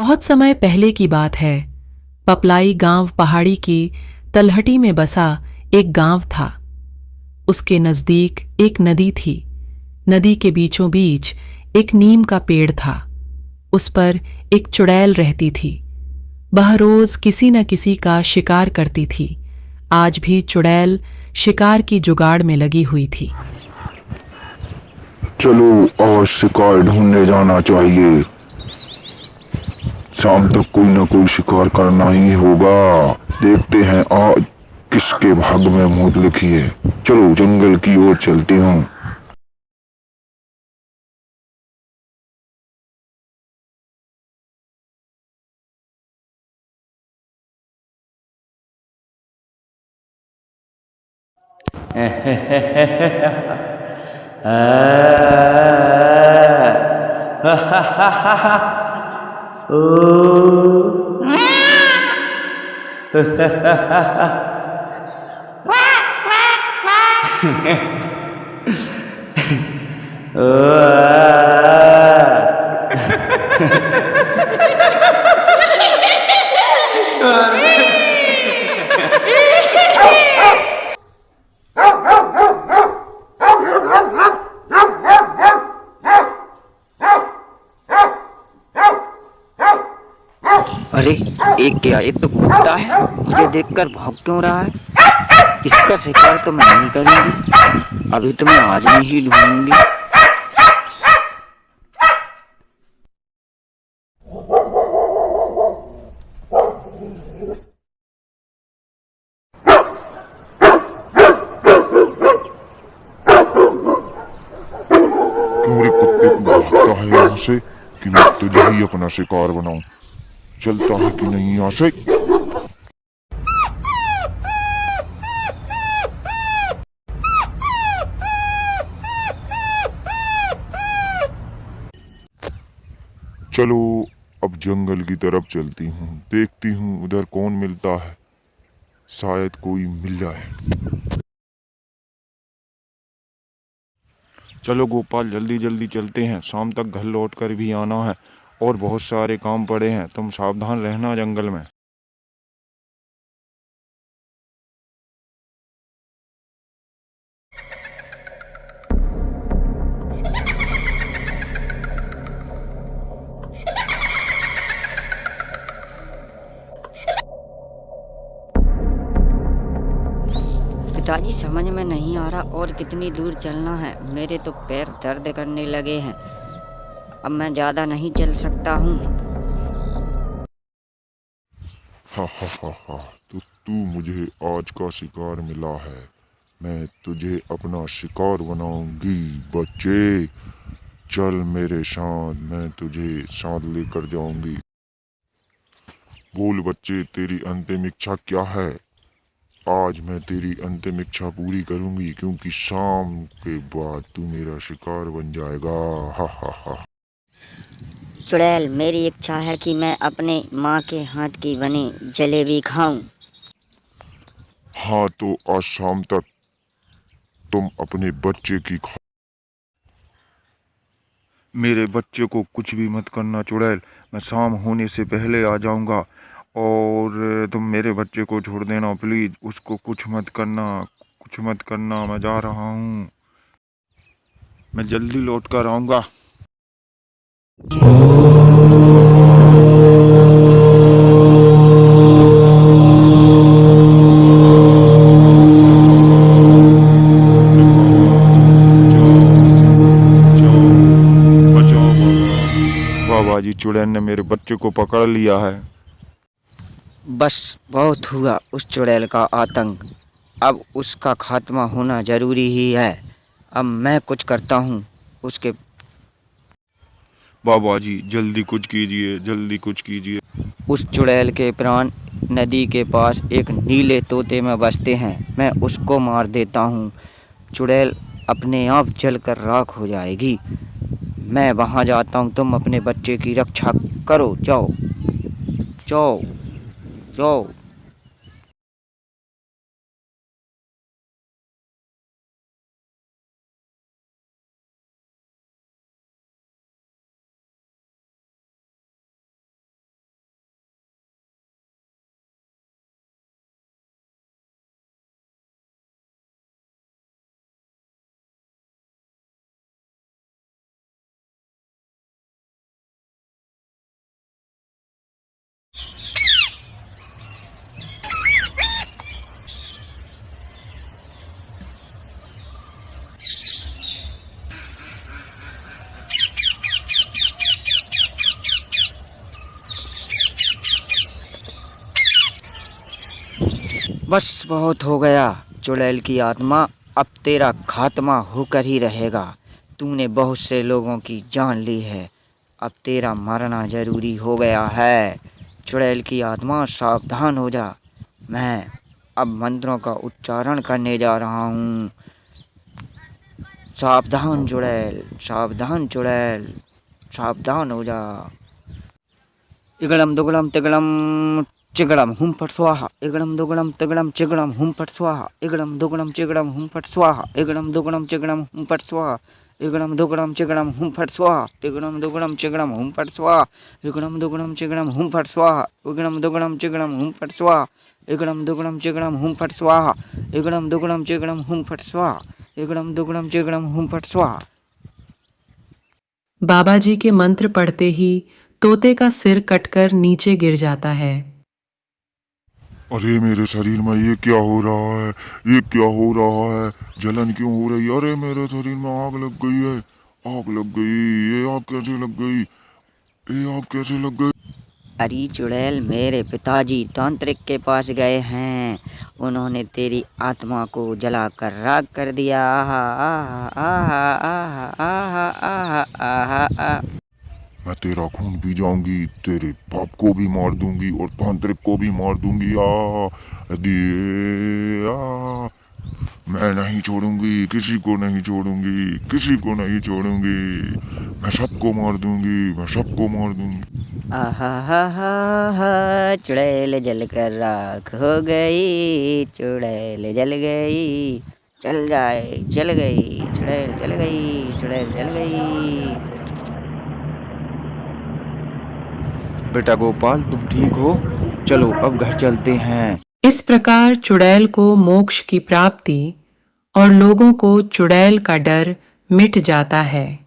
बहुत समय पहले की बात है। पपलाई गांव पहाड़ी की तलहटी में बसा एक गांव था। उसके नजदीक एक नदी थी। नदी के बीचों बीच एक नीम का पेड़ था। उस पर एक चुड़ैल रहती थी। वह रोज किसी न किसी का शिकार करती थी। आज भी चुड़ैल शिकार की जुगाड़ में लगी हुई थी। चलो आज शिकार ढूंढने जाना चाहिए। शाम तक कोई ना कोई शिकार करना ही होगा। देखते हैं आज किसके भाग्य में मौत लिखी है। चलो जंगल की ओर चलते हैं। अरे एक क्या, ये तो कुत्ता है। मुझे देखकर भौंक क्यों रहा है? इसका शिकार तो मैं नहीं करूंगी। अभी तो मैं आदमी ही ढूंढूंगी। क्यों रे कुत्ते, तू भागता है यहाँ से कि मैं तुझे ही अपना शिकार बनाऊं? चलता है कि नहीं यहाँ से? चलो अब जंगल की तरफ चलती हूँ। देखती हूँ उधर कौन मिलता है। शायद कोई मिल जाए। चलो गोपाल, जल्दी जल्दी चलते हैं। शाम तक घर लौट कर भी आना है और बहुत सारे काम पड़े हैं। तुम सावधान रहना जंगल में। पिताजी, समझ में नहीं आ रहा और कितनी दूर चलना है। मेरे तो पैर दर्द करने लगे हैं। अब मैं ज्यादा नहीं चल सकता हूँ। हा हा हा हा। तो तू मुझे आज का शिकार मिला है। मैं तुझे अपना शिकार बनाऊंगी बच्चे। चल मेरे साथ, मैं तुझे साथ लेकर जाऊंगी। बोल बच्चे, तेरी अंतिम इच्छा क्या है? आज मैं तेरी अंतिम इच्छा पूरी करूंगी, क्योंकि शाम के बाद तू मेरा शिकार बन जाएगा। हा हा हा। चुड़ैल, मेरी इच्छा है कि मैं अपने माँ के हाथ की बनी जलेबी खाऊं। हाँ तो आज शाम तक तुम अपने बच्चे की मेरे बच्चे को कुछ भी मत करना चुड़ैल। मैं शाम होने से पहले आ जाऊंगा और तुम मेरे बच्चे को छोड़ देना प्लीज। उसको कुछ मत करना, कुछ मत करना। मैं जा रहा हूँ। मैं जल्दी लौट कर आऊंगा। बचाओ बाबा। बाबा जी, चुड़ैल ने मेरे बच्चे को पकड़ लिया है। बस बहुत हुआ उस चुड़ैल का आतंक। अब उसका खात्मा होना जरूरी ही है। अब मैं कुछ करता हूँ उसके। बाबा जी जल्दी कुछ कीजिए, जल्दी कुछ कीजिए। उस चुड़ैल के प्राण नदी के पास एक नीले तोते में बसते हैं। मैं उसको मार देता हूँ। चुड़ैल अपने आप जलकर राख हो जाएगी। मैं वहाँ जाता हूँ। तुम अपने बच्चे की रक्षा करो। जाओ जाओ जाओ। बस बहुत हो गया। चुड़ैल की आत्मा, अब तेरा खात्मा होकर ही रहेगा। तूने बहुत से लोगों की जान ली है, अब तेरा मरना जरूरी हो गया है। चुड़ैल की आत्मा, सावधान हो जा। मैं अब मंत्रों का उच्चारण करने जा रहा हूँ। सावधान चुड़ैल, सावधान चुड़ैल, सावधान हो जा। इगड़म दुगड़म तिगड़म चिगड़म हुम फट स्वाहा। इगड़म दुगड़म तिगड़म चिगड़म हुम फट स्वाहा। इगड़म दुगड़म चिगड़म हुम फट स्वाहा। इगड़म दुगड़म चिगड़म हुम फट स्वाहा। इगड़म दुगड़म चिगड़म हुम फट स्वाहा। इगड़म दुगड़म चिगड़म हुम फट स्वाहा। इगड़म दुगड़म चिगड़म हुम फट स्वाहा। इगड़म दुगड़म चिगड़म हुम फट स्वाहा। इगड़म दुगड़म चिगड़म हुम फट स्वाहा। इगड़म दुगड़म चिगड़म हुम फट स्वाहा। इगड़म दुगड़म चिगड़म हुम फट स्वाहा। बाबा जी के मंत्र पढ़ते ही तोते का सिर कटकर नीचे गिर जाता है। अरे मेरे शरीर में ये क्या हो रहा है? ये क्या हो रहा है? जलन क्यों हो रही है? अरे मेरे शरीर में आग लग गई है। आग लग गई। ये आग कैसे लग गई? ये आग कैसे लग गई? अरे चुड़ैल, मेरे पिताजी तांत्रिक के पास गए हैं। उन्होंने तेरी आत्मा को जलाकर राख कर दिया। आहा आहा आहा आहा आहा आहा आहा। मैं तेरा खून पी जाऊंगी, तेरे बाप को भी मार दूंगी और तांत्रिक को भी मार दूंगी। मैं नहीं छोड़ूंगी, किसी को नहीं छोड़ूंगी, किसी को नहीं छोड़ूंगी। मैं सबको मार दूंगी, मैं सबको मार दूंगी। आहा हा हा हा, चुड़ैल जलकर राख हो गई। चुड़ैल जल गई, जल जाए, जल गई। चुड़ैल जल गई, चुड़ैल जल गई। बेटा गोपाल, तुम ठीक हो? चलो अब घर चलते हैं। इस प्रकार चुड़ैल को मोक्ष की प्राप्ति और लोगों को चुड़ैल का डर मिट जाता है।